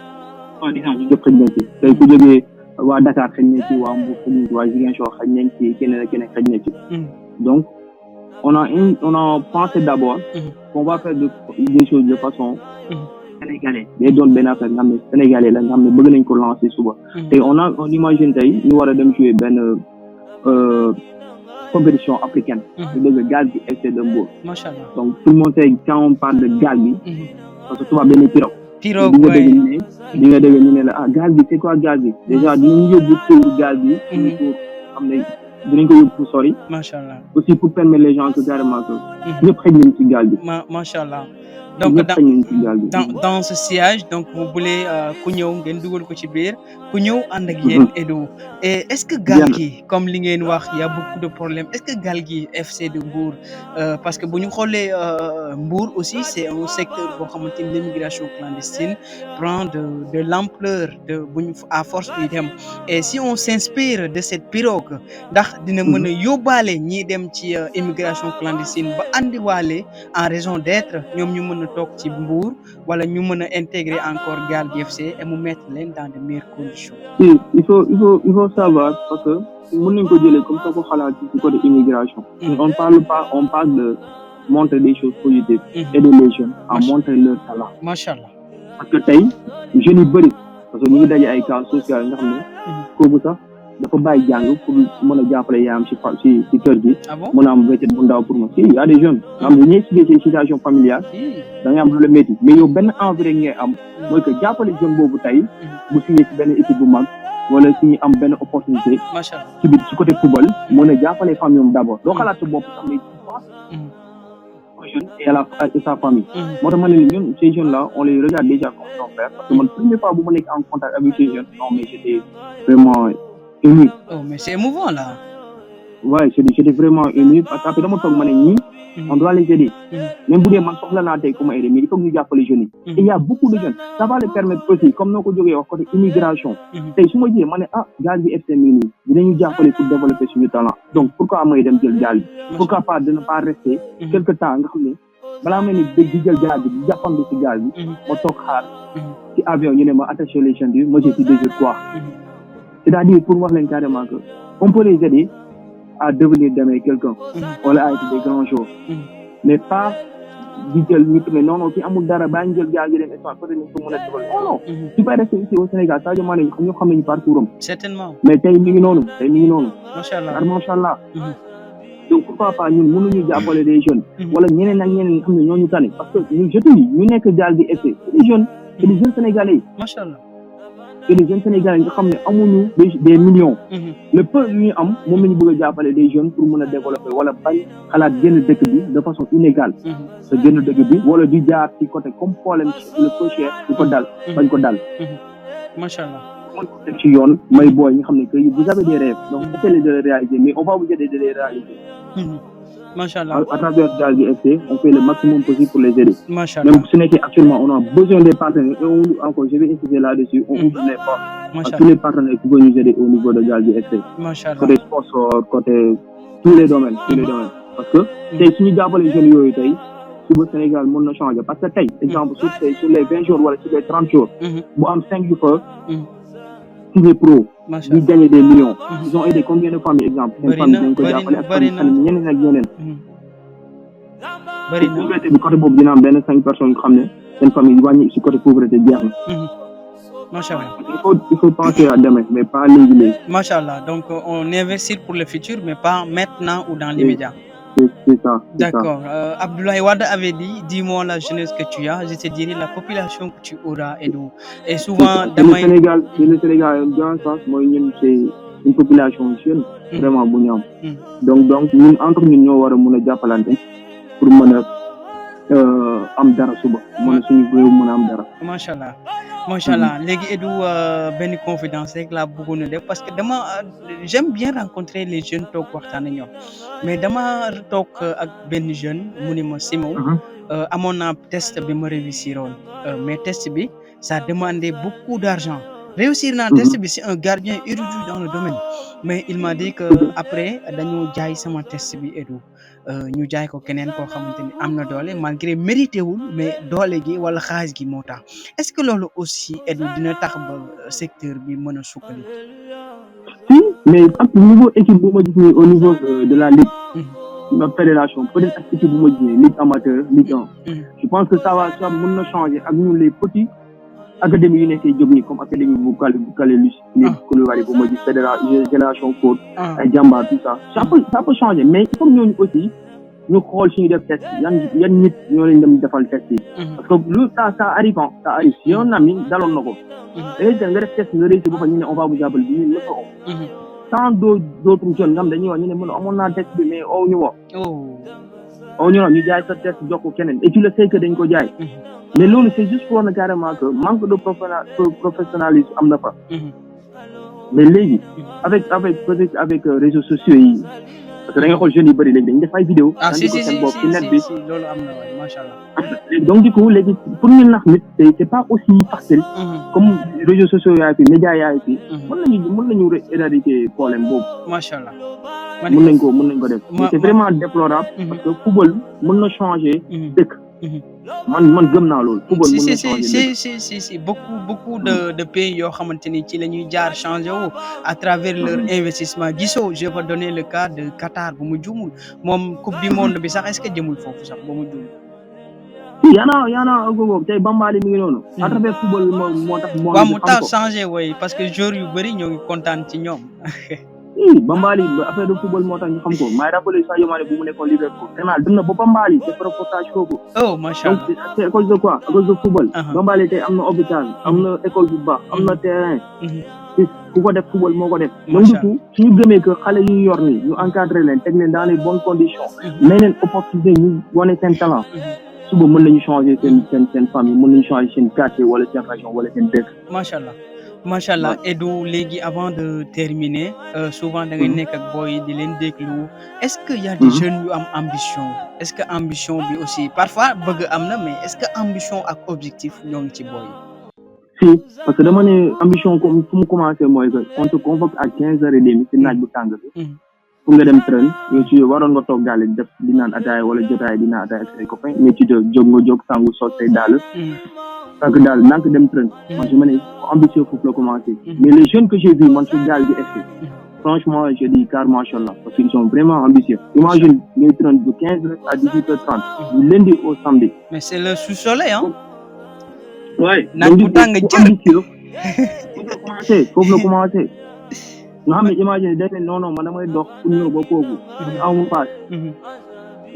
ñu ñëpp xëy nañ ci tey ku jógee waa Dakar xëy nañ ci waa Mbour xëy nañ ci waa Ziguinchor xëy nañ ci keneen ak keneen xëy nañ ci donc on a pensé d'abord qu'on va faire des choses de façon sénégalaise day doon benn affaire nga xam ne sénégalais la nga xam ne bëgg nañ ko lancer suba te on imagine tey ñu war a dem jouer benn compétition africaine ñu dégg Gaal Gui FC de Mbour machallah donc tout le monde sait quand on parle de Gaal Gui parce que tubaab benn pirogue di nga dégg ñu ne la ah Gaal Gui c'est quoi Gaal Gui déjà dinañ yóbbu tur Gaal Gui pour xam ne dinañ ko yóbbu pour sori. Machallah. Aussi pour permettre les gens que carrément que ñëpp xëy nañ ci gaal bi. Machallah. Donc dans ce sillage donc vous voulez ku ñëw ngeen dugal ko ci biir ku ñëw ànd ak yéen Edu et est-ce que Gaal Gui comme li ngeen wax y a beaucoup de problèmes est-ce que Gaal Gui FC de Mbour parce que bu ñu xoolee Mbour aussi c'est un secteur boo xamante ni l'immigration clandestine prend de l'ampleur de bu ñu à force ñuy dem et si on s'inspire de cette pirogue ndax dina mën a yóbbaale ñiy dem ci immigration clandestine ba andiwaale en raison d'être ñoom ñu mën a toog ci Mbour wala ñu mën a intégrer encore Gaal Gui FC et mu mettre leen dans de meilleures conditions. Oui, il faut savoir parce que mën nañ ko jëlee comme ça ko xalaat ci côté immigration. On parle de montrer des choses positives. Aider les jeunes à montrer leur talent. Machallah. Parce que tey jeunes yu bëri parce que ñu ngi daje ay cas social nga xam ne kooku sax dafa bàyyi jàng pour mën a jàppale yaayam ci kër gi. mën a am wéccet bu ndaw pour moi si y a des jeunes. nga xam ne ñuy expliqué ci situation familiale. da ngay am lu la métti mais yow benn envie rek ngay am. mooy que jàppale jeune boobu tey. bu signé ci benn équipe bu mag. wala suñu am benn opportunité. Machallah. ci biir ci côté football. mën a jàppale famille am d'abord. doo xalaat sa bopp sax mais tu penses aux jeunes et sa famille. moo tax ma ne ñun ces jeunes là on les regarde déjà comme nos frères parce que man première fois bu ma nekk en contact avec ces jeunes non mais j'étais vraiment ému. Oh mais c'est émouvant là. Ouais, j'étais vraiment ému parce que après dama toog ma ne ñii on doit les aider. Même bu dee man soxla naa tey ku ma aider mais il faut que ñu jàppale jeunes yi. Et il y a beaucoup de jeunes ça va les permettre aussi comme noo ko jógee wax côté immigration. tey su ma jiyee ma ne ah Gaal Gui FC mii nii dinañu jàppale pour développer suñu talent donc pourquoi may dem jël Gaal Gui. pourquoi pas de ne pas rester quelque temps nga xam ne balaa mel ni dégg di jël Gaal Gui di jàppandu ci Gaal Gui ma toog xaar ci avion ñu ne ma attaché les jeunes bi moi j'ai dit déjà quoi. C'est-à-dire pour wax leen carrément que on peut les aider à devenir demain quelqu'un wala à être des grands jours mais pas di jël nit mais non non ki amul dara baa ñu jël Gaal Gui dem instant peut-être ñu ko mën a defal non non tu peux rester ici au Sénégal Sadio Mané ñoo xam nañu parcours am certainement mais tey mi ngi noonu machallah machallah donc pourquoi pas ñun mënuñu jàppale des jeunes wala ñeneen ak ñeneen xam ne ñooñu tane parce que ñu je te dis ñu nekk Gaal Gui FC c'est des jeunes sénégalais machallah et les jeunes Sénégalais nga xam ne amuñu des millions. le peu yu ñu am moom la ñu bëgg a jàppale des jeunes pour mën a développer wala bañ xalaat génn dëkk bi de façon inégale. te génn dëkk bi wala di jaar ci côté comme problème le peu cher di ko dal. bañ ko dal. macha allah. mën ko teg ci yoon may booy nga xam ne que vous avez des rêves donc essayez de les réaliser mais on va vous aider de les réaliser. macha allah. À travers Gaal Gui FC on fait le maximum possible pour les aider. macha allah même su nekkee actuellement on a besoin des partenaires et encore je vais insister là-dessus on ouvre les portes à tous les partenaires qui veulent nous aider au niveau de Gaal Gui FC. macha allah côté sponsor côté tous les domaines parce que tey suñu jàppale jeunes yooyu tey suba Sénégal mën na changer parce que tey exemple sur les 20 jours wala sur les 30 jours bu am 5 yu fa signé pro di gagner des millions ils ont aidé combien de familles exemple seen famille dañ ko jàppale ak famille ñeneen ak ñeneen bëri na pauvreté bi côté boobu dina am benn 5 personnes yoo xam ne seen famille wàññi si côté pauvreté jeex na macha allah il faut penser à demain mais pas léegi. macha allah donc on investit pour le futur mais pas maintenant ou dans l'immédiat. C'est ça. D'accord. Abdoulaye Wade avait dit, dis-moi la jeunesse que tu as, je te dirai la population que tu auras et souvent le Sénégal dans un sens moi c'est une population jeune vraiment bu ñu am donc ñun entre ñun ñoo war a mën a jàppalante pour mën a am dara suba mën a suñu réew mën a am dara. macha allah macha allah léegi Edu benn confidence rek laa bëggoon a def parce que j'aime bien rencontrer les jeunes toog waxtaan ak ñoom mais dama toog ak benn jeune mu ni ma Simon amoon naa test bi ma réussiroon mais test bi ça demandait beaucoup d'argent réussir naa test bi c'est un gardien érudit dans le domaine mais il m'a dit que après dañu jaay sama test bi Edu ñu jaay ko keneen koo xamante ni am na doole malgré mérité wul mais doole gi wala xaalis gi moo tax est-ce que loolu aussi Edu dina tax ba secteur bi mën a sukkali. si mais ak niveau équipe bu ma gis nii au niveau de la ligue. la fédération peut-être ak équipe bu ma gis nii ligue amateur ligue 1. je pense que ça mën na changer ak ñun les petits académies yu nekkee jóg nii comme académie bu Kalelus Koulibaly bu ma gis génération Foot ay Jàmbaar tout ça ça peut changer mais il faut ñooñu aussi ñu xool suñu def test yan nit ñoo leen dem defal test yi parce que lu ça arrive ça arrive si un ami daloon na ko da nga def test nga réussir ba fa ñu ne on va vous appeler bi ñun ñëpp tant d'autres jeunes nga xam dañuy wax ñu ne mën amoon naa test bi mais oo ñu wax ñu jaay sa test jox ko keneen et tu le sais que dañ ko jaay mais loolu c'est juste pour ne carrément que manque de professionnalisme am na fa mais léegi avec peut-être avec réseaux sociaux yi parce que da nga xool jeunes yu bëri léegi dañu def ay vidéo si net bi loolu am na waay macha allah donc du coup léegi pour ñu nax nit c'est pas aussi facile comme réseaux sociaux yaay fi médias yaay fi mën nañu éradiquer problème boobu macha allah mën nañ ko def c'est vraiment déplorable parce que football mën na changer dëkk man gëm naa loolu football mën na changer si beaucoup de pays yoo xamante ni ci la ñuy jaar changer wu à travers leur investissement gisoo je vais donner le cas de Qatar bu mu juumul moom coupe du monde bi sax est-ce que jëmul foofu sax ba mu juumul yaana gogo tey Bambali mi ngi noonu à travers football moo tax mu tax changer way parce que joueurs yu bëri ñoo ngi kontaan ci ñoom Bambali affaire de football moo tax ñu xam ko may rappelé Sadio Mané bu mu nekkoon Liverpool Sénégal dem na ba Bambali c'est reportage foofu oh macha allah donc c'est à cause de quoi à cause de football Bambali tey am na hôpital am na école bu baax am na terrain ku ko def football moo ko def donc du coup suñu gëmee que xale yu yor ni ñu encadrer leen teg leen dans les bonnes conditions may leen opportunité ñu wane seen talent suba mën nañu changer seen famille mën nañu changer seen quartier wala seen région wala seen dëkk macha allah Edu léegi avant de terminer souvent da ngay nekk ak boy di leen déglu est-ce que y a des jeunes yu am ambition est-ce que ambition bi aussi parfois bëgg am na mais est-ce que ambition ak objectif ñoo ngi ci boy si parce que dama ne ambition comme fu mu commencé mooy que on te convoque à 15h30 ci naaj bu tàng bi pour nga dem train yow ci waroon nga toog daal def di naan ataaya wala jotaay di naan ataaya ak say copains mais ci jóg sangu sol say daal parce que daal nank dem train man je me ne ambitieux foofu la commencé mais les jeunes que j'ai vu man sur Gaal Gui FC franchement je dis car machallah parce qu'ils sont vraiment ambitieux imagine les trains de 15h à 18h30 du lundi au samedi mais c'est le sous-soleil ouais naaj bu tàng jër ambitieux foofu la commencé nga xam ne imagine day ne non man damay dox pour ñëw ba foofu amul paas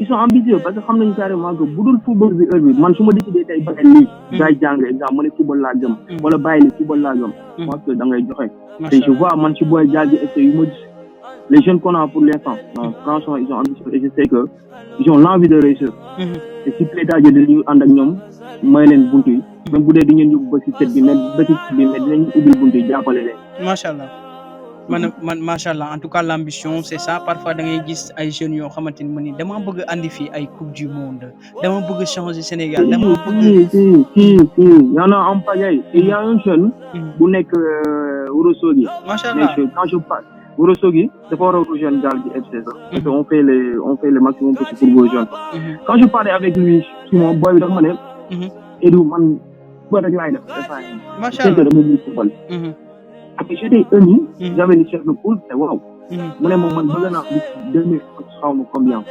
ils sont ambitieux parce que xam nañu carrément que bu dul football bi heure bi man su ma décidé tey ba lii gaay jàng exemple ma ne football laa gëm wala bàyyi li football laa gëm parce que da ngay joxe te je vois man ci booy Gaal Gui FC yu ma gis les jeunes qu'on a pour l'instant non franchement ils sont ambitieux et je sais que ils ont l'envie de réussir te si Pleta Diop dañuy ànd ak ñoom may leen buntu yi même bu dee di ngeen yóbbu ba si set bi mais ba si bi mais dinañ ubbil buntu yi jàppale leen macha allah man macha allah en tout cas l'ambition c'est ça parfois da ngay gis ay jeunes yoo xamante ni man ni dama bëgg andi fii ay coupe du monde dama bëgg changer Sénégal dama bëgg si y en a en pagaille il y a un jeune bu nekk Ourossogui macha allah quand je parle Ourossogui dafa war a rejoindre Gaal Gui FC sax parce que on fait le maximum possible pour rejoindre quand je parlais avec lui Simon boy bi dafa ma ne Edou man football rek laay def macha allah dama bëgg football après j'étais ému j'avais le chef de poule te waaw mu ne moom man bëgg naa bis 2000 xaw ma combien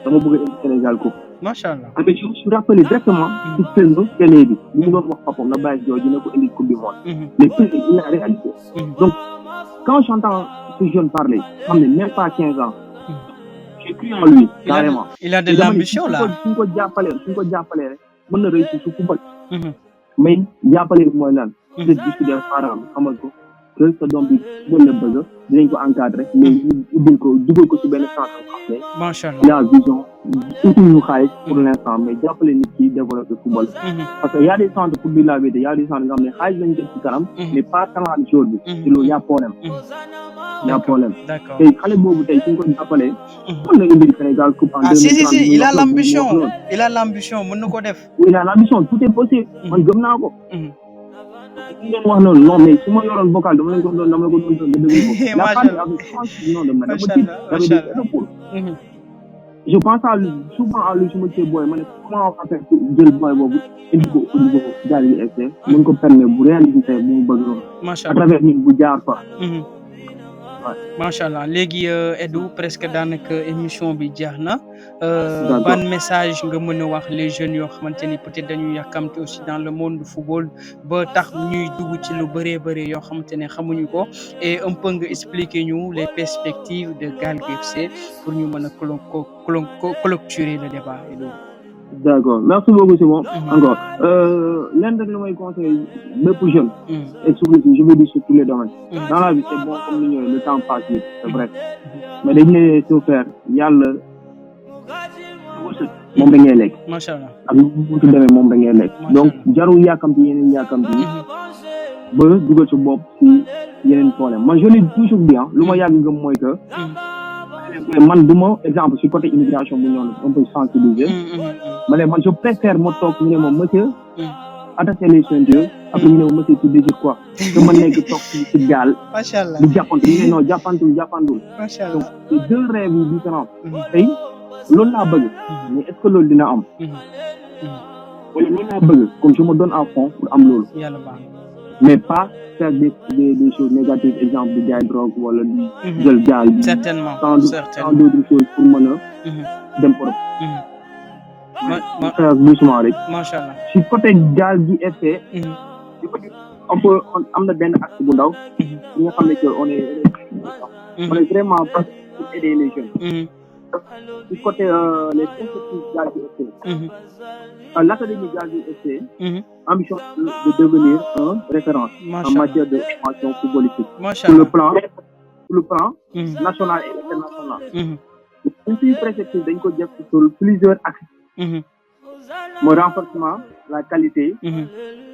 dama bëgg a indi Sénégal ko macha allah après je me suis rappelé directement ci film télé bi li mu doon wax papam na bàyyi jooju dina ko indi coupe du monde mais il a réalisé donc quand j'entends ce jeune parler xam ne même pas 15 ans j'ai cru en lui carrément il a de l'ambition là suñ ko jàppalee rek mën na réussir su football mais jàppale mooy lan peut-être discuter parents bi xamal ko que sa doom bi football la bëgg dinañ ko encadrer mais ñu ubbil ko dugal ko ci benn centre xam ne macha allah il a vision uti ñu xaalis pour l'instant mais jàppale nit ki développer football parce que y a des centres pour dire la vérité y a des centres nga xam ne xaalis lañ def ci kanam mais pas talent de jour bi ci loolu y a problème tey xale boobu tey suñ ko jàppalee mën na indi Sénégal coupe en 2030 si il a l'ambition mën na ko def il a l'ambition tout est possible man gëm naa ko li ngeen wax noonu non mais su ma yoroon vocal dama ko doon nga déglu ko la partie avec non dama je pense à lui souvent à lui su ma cee booy ma ne comment on fait pour jël booy boobu indi ko au niveau Gaal Gui FC mën ko permettre bu réaliser bu mu bëgg noonu à travers ñun bu jaar fa macha allah léegi Edou presque daanaka émission bi jeex na ban message nga mën a wax les jeunes yoo xamante ni peut-être dañuy yàkkamte aussi dans le monde du football ba tax ñuy dugg ci lu bëree yoo xamante ne xamuñu ko et un peu nga expliquer ñu les perspectives de Gaal Gui FC pour ñu mën a clôturer le débat Edou. D'accord merci beaucoup Simon encore lenn rek la may conseiller bépp jeune et surtout je veux dire sur tous les domaines dans la vie c'est bon comme ni ñëwee le temps passe vite c'est vrai mais dañ ne soo faire yàlla moom da ngay lekk macha allah ak lu mu demee moom da ngay lekk donc jarul yàkkamti yeneen yàkkamti ba dugal sa bopp ci yeneen problème man je le dis toujours bien lu ma yàgg ngëm mooy que man du ma exemple ci côté immigration bu ñëw un peu sensibiliser ma ne man je préfère ma toog ñu ne ma monsieur attacher les ceintures après ñu ne ma monsieur tu désires quoi que ma nekk toog ci gaal macha allah di jàppantu ñu ne non jàppantul macha allah donc c'est deux rêves yu différents tey loolu laa bëgg mais est-ce que loolu dina am wala loolu laa bëgg comme je me donne à fond pour am loolu yàlla baax mais pas faire des choses négatives exemple di jaay drogue wala di jël gaal bi certainement tant d'autres choses pour mën a dem Europe faire doucement rek macha allah si côté Gaal Gui FC am na benn axe bu ndaw ñi nga xam ne que on est vraiment prêt pour aider les jeunes du côté les perspectives Gaal Gui FC l'académie Gaal Gui FC ambition de devenir un référence en matière de formation footballistique sur le plan national et international suñ suñu perspective dañ ko def sur plusieurs axes mooy renforcement la qualité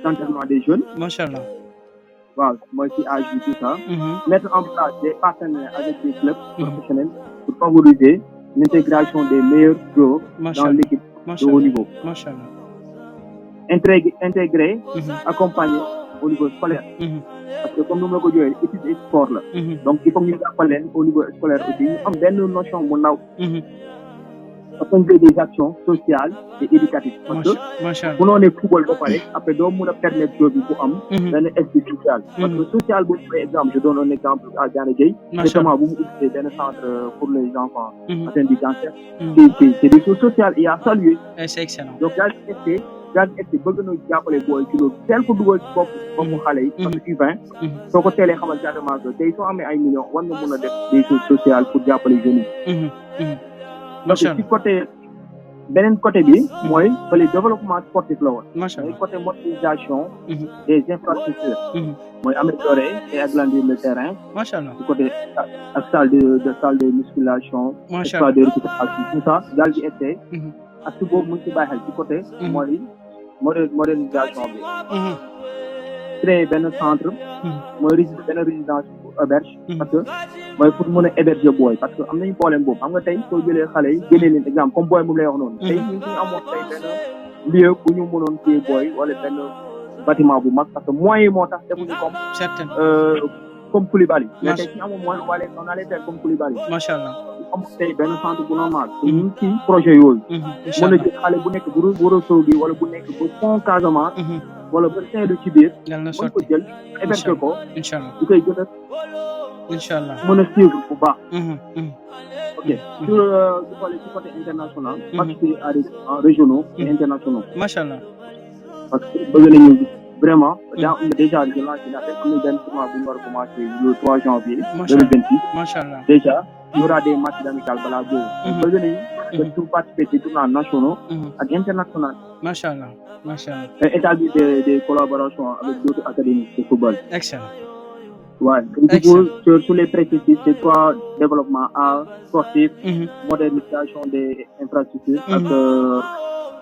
d'entraînement des jeunes macha allah waaw mooy ci âge bi tout ça mettre en place des partenaires avec des clubs professionnels pour favoriser l'intégration des meilleurs joueurs dans l'équipe de haut niveau macha allah intégrer accompagner au niveau scolaire parce que comme nu ma ko joxee étude et sport la donc il faut ñu jàppale leen au niveau scolaire aussi ñu am benn notion bu ndaw afin de des actions sociales et éducatives parce que mënoo ne football ba pare après doo mun a permettre joueur bi bu am benn esprit social parce que social bu par exemple je donne un exemple à Diané Gueye récemment bu mu utilisé benn centre pour les enfants atteints du cancer c'est des choses sociales et à saluer c'est excellent donc Gaal Gui FC bëgg na jàppale booy ci loolu teel ko dugal ci boppu xale yi parce que U20 soo ko teelee xamal carrément que tey soo amee ay millions war nga mun a def des choses sociales pour jàppale jeunes yi donc ci côté beneen côté bi mooy le développement sportif la woon. macha mooy allah. côté modernisation des infrastructures. mooy améliorer et agrandir le terrain. macha allah. du côté ak salle de musculation. macha espace allah. de récupération tout ça daal di essayé. ak ci boobu mu ngi ci bàyyi xel ci côté. mooy modernisation bi. créer benn centre. mooy benn résidence auberge. parce que mooy pour mën a héberger booy parce que am nañu problème boobu xam nga tey soo jëlee xale yi génnee leen exemple comme booy moom lay wax noonu. tey ñun suñu amoon tey benn lieu bu ñu mënoon téye booy wala benn bâtiment bu mag parce que moyens yi moo tax defuñu comme Koulibaly. mais tey suñu amoon moyen on allait faire comme Koulibaly. macha allah. am tey benn centre bu normal. ñu ci projet yooyu. incha mën a jël xale bu nekk bu Ouro Sogui wala bu nekk ba fond Casamance. wala ba Saint-Louis ci biir. yàlla na mën sotti ko jël héberger ko. incha allah. di koy gën a. incha allah. mën a suivre bu baax. ok Mhm. su xoolee ci côté international. participer à des régionaux et internationaux. macha allah. parce que bëgg nañu vraiment. déjà je lance une affaire am na benn tournoi bu ñu war a commencé le 3 janvier. macha allah 2026. macha allah. déjà il y aura des matchs amicaux balaa boobu. bëgg nañu. pour participer ci tournois nationaux. ak internationaux. macha allah macha allah. et établir des collaborations avec d'autres académies de football. excellent. Ouais, du coup, sur les processus, c'est trois développement art, sportif, modernisation des infrastructures,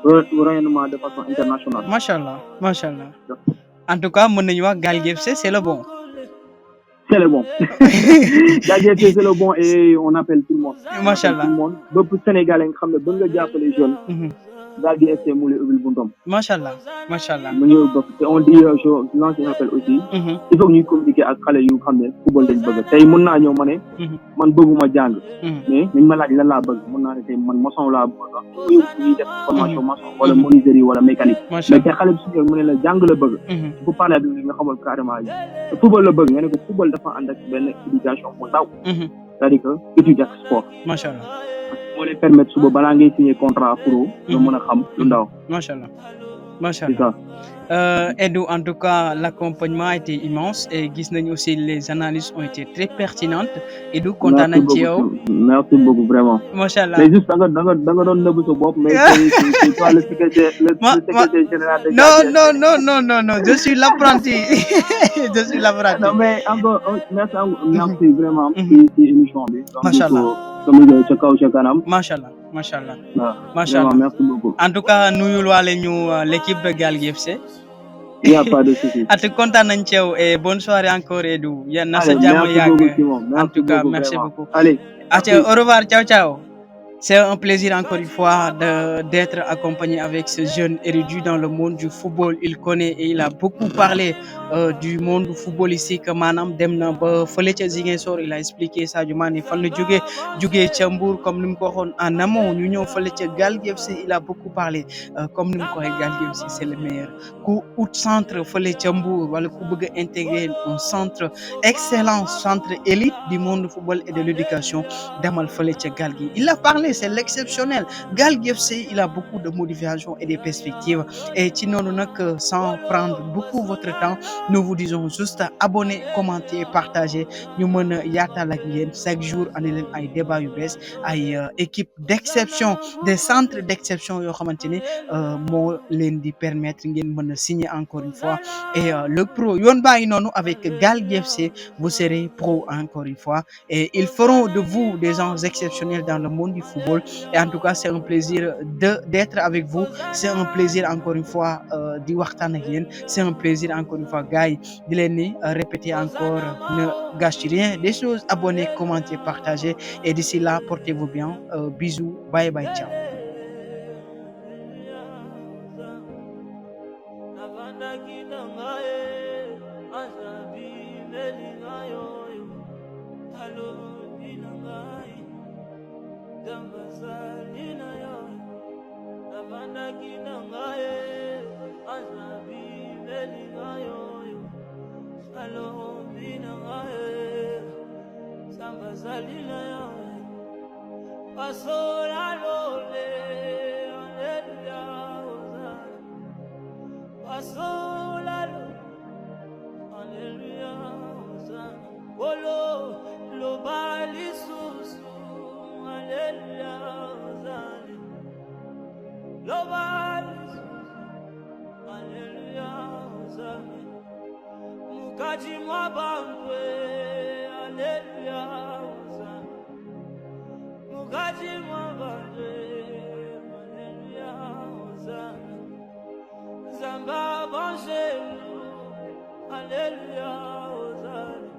et rayonnement de façon internationale. Machallah, machallah. En tout cas, mon Gal GFC, c'est le bon. C'est le bon. Gal GFC, c'est le bon et on appelle tout le monde. Machallah. Tout le monde. Beaucoup de Sénégalais, pour les jeunes. Gal GFC, moulé ubbil buntom. Machallah, machallah. On dit, je lance un appel aussi. Il faut que nous communiquions avec les gens qui ont football de bëgg. Tay mën naa ñëw ma ne man bëgguma jàng. mais ñu ma laaj lan laa bëgg mën naa ne tey man maçon laa bëgg. ñuy def formation maçon wala menuiserie wala mécanique. mais tey xale bi su ñëw mu ne la jàng la bëgg. bu parler bi nga xamal carrément football la bëgg nga ne ko football dafa ànd ak benn éducation bu ndaw. c'est-à-dire que étude ak sport. Machallah. moo lay permettre suba balaa ngay signer contrat pro. nga mën a xam lu ndaw. Machallah. Machallah. Edou, en tout cas, l'accompagnement a été immense et Gisnani aussi, les analyses ont été très pertinentes. Edou, content merci beaucoup, vraiment. Machallah. Mais juste, mais c'est toi le secrétaire général de Non, je suis l'apprenti. Je suis l'apprenti. Non, mais encore, merci vraiment. C'est émission. Machallah. Machallah. Machallah. Machallah. Merci beaucoup. En tout cas, nous l'équipe de Gal GFC. Il n'y a pas de souci. À te content et bonne soirée encore, Edou. Merci beaucoup. En tout cas, merci beaucoup. Allez. Au revoir, ciao. C'est un plaisir encore une fois d'être accompagné avec ce jeune érudit dans le monde du football. Il connaît et il a beaucoup parlé du monde du football ici que Manam Demna Ziguinchor, il a expliqué ça du Mané fan la jógee ca Mbour comme ni mu ko waxoon en amont ñu ñëw fële ca Gal GFC il a beaucoup parlé comme ni mu ko waxee Gal GFC c'est le meilleur ku ut centre fële ca Mbour wala ku bëgg a intégrer un centre excellent centre élite du monde du football et de l'éducation demal fële ca Gal gi il a parlé c'est l'exceptionnel. Gal GFC, il a beaucoup de motivation et des perspectives. Et sinon, sans prendre beaucoup votre temps, nous vous disons juste abonnez, commentez, partagez. Nous menons Yata Lagien chaque jour en ay débat UBS, ay équipe d'exception, des centres d'exception yo xamanteni mo len di permettre ngeen mëna signer encore une fois et le pro yon bayi nonu avec Gal GFC, vous serez pro encore une fois et ils feront de vous des gens exceptionnels dans le monde du football. Et en tout cas, c'est un plaisir d'être avec vous. C'est un plaisir encore une fois d'y waxtaan ak yéen. C'est un plaisir encore une fois, gars yi di leen ni répéter encore ne gâchez rien des choses. Abonnez, commentez, partagez. Et d'ici là, portez-vous bien. Bisous, bye bye, ciao. Alléluia, Hosanna. Mukaji mwabandwe, Alléluia, Hosanna. Mukaji mwabandwe, Alléluia, Hosanna. Zamba Vangelo, Alléluia.